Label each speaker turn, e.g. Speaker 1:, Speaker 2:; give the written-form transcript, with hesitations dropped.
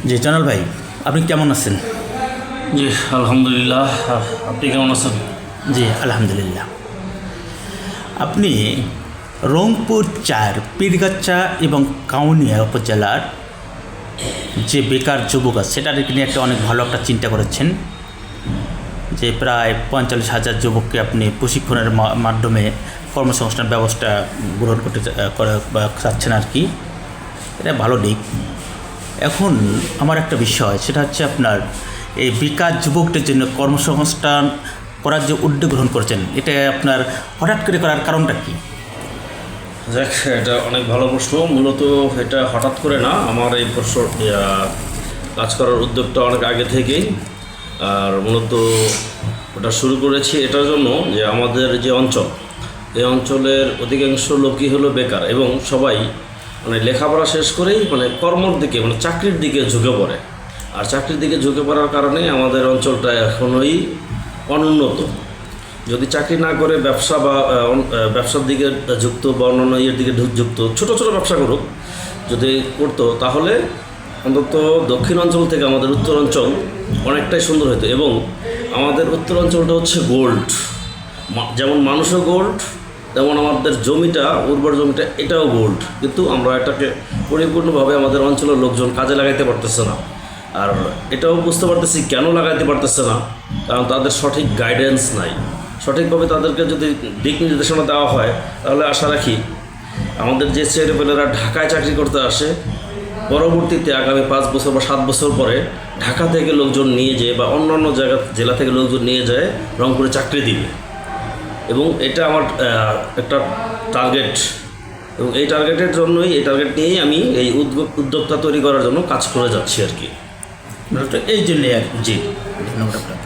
Speaker 1: জি জানাল ভাই, আপনি কেমন আছেন?
Speaker 2: জি আলহামদুলিল্লাহ। আপনি কেমন আছেন?
Speaker 1: জি আলহামদুলিল্লাহ। আপনি রংপুর 4 পীরগাছা এবং কাউনিয়া উপজেলার যে বেকার যুবক আছে সেটাকে নিয়ে অনেক ভালো একটা চিন্তা করেছেন, যে প্রায় 45,000 যুবককে আপনি প্রশিক্ষণের মাধ্যমে কর্মসংস্থান ব্যবস্থা গ্রহণ করতে চাচ্ছেন আর কি। এটা ভালো দিক। এখন আমার একটা বিষয়, সেটা হচ্ছে আপনার এই বেকার যুবকদের জন্য কর্মসংস্থান করার যে উদ্যোগ গ্রহণ করেছেন, এটা আপনার হঠাৎ করে করার কারণটা কি?
Speaker 2: দেখ, এটা অনেক ভালো প্রশ্ন। মূলত এটা হঠাৎ করে না, আমার এই প্রশ্ন কাজ করার উদ্যোগটা অনেক আগে থেকেই। আর মূলত ওটা শুরু করেছি এটার জন্য যে আমাদের যে অঞ্চল, এই অঞ্চলের অধিকাংশ লোকই হলো বেকার এবং সবাই লেখাপড়া শেষ করেই কর্মর দিকে চাকরির দিকে ঝুঁকে পড়ে। আর চাকরির দিকে ঝুঁকে পড়ার কারণে আমাদের অঞ্চলটা এখনোই অনুন্নত। যদি চাকরি না করে ব্যবসা বা ব্যবসার দিকে যুক্ত বা অন্যান্য ইয়ের দিকে যুক্ত ছোট ছোট ব্যবসা করুক, যদি করতো তাহলে অন্তত দক্ষিণ অঞ্চল থেকে আমাদের উত্তর অঞ্চল অনেকটাই সুন্দর হতো। এবং আমাদের উত্তর অঞ্চলটা হচ্ছে গোল্ড, যেমন মানুষও গোল্ড, তেমন আমাদের জমিটা, উর্বর জমিটা, এটাও গোল্ড। কিন্তু আমরা এটাকে পরিপূর্ণভাবে আমাদের অঞ্চলের লোকজন কাজে লাগাইতে পারতেছে না। আর এটাও বুঝতে পারতেছি কেন লাগাইতে পারতেছে না, কারণ তাদের সঠিক গাইডেন্স নাই। সঠিকভাবে তাদেরকে যদি দিক নির্দেশনা দেওয়া হয়, তাহলে আশা রাখি আমাদের যে ছেলেপেলেরা ঢাকায় চাকরি করতে আসে, পরবর্তীতে আগামী 5 বছর বা 7 বছর পরে ঢাকা থেকে লোকজন নিয়ে যায় বা অন্যান্য জেলা থেকে লোকজন নিয়ে যায় রংপুরে চাকরি দিবে। এবং এটা আমার একটা টার্গেট, এবং এই টার্গেটের জন্যই, এই টার্গেট নিয়েই আমি এই উদ্যোক্তা তৈরি করার জন্য কাজ করে যাচ্ছি আর কি।
Speaker 1: এই জন্যে আর কি।
Speaker 2: জি,
Speaker 1: ধন্যবাদ আপনাকে।